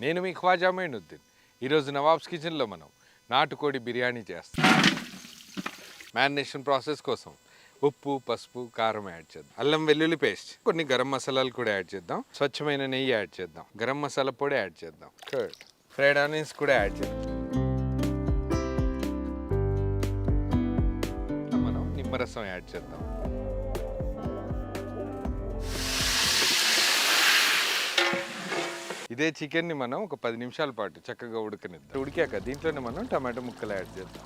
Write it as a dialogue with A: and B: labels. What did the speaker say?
A: నేను మీ ఖ్వాజా మొయినుద్దీన్. ఈరోజు నవాబ్స్ కిచెన్లో మనం నాటుకోడి బిర్యానీ చేస్తాం. మ్యారినేషన్ ప్రాసెస్ కోసం ఉప్పు, పసుపు, కారం యాడ్ చేద్దాం. అల్లం వెల్లుల్లి పేస్ట్, కొన్ని గరం మసాలాలు కూడా యాడ్ చేద్దాం. స్వచ్ఛమైన నెయ్యి యాడ్ చేద్దాం. గరం మసాలా పొడి యాడ్ చేద్దాం. కర్డ్, ఫ్రైడ్ ఆనియన్స్ కూడా యాడ్ చేద్దాం. మనం నిమ్మరసం యాడ్ చేద్దాం. ఇదే చికెన్ని మనం ఒక 10 నిమిషాల పాటు చక్కగా ఉడకనిద్దాం. ఉడికాక దీంట్లోనే మనం టమాటో ముక్కలు యాడ్ చేద్దాం.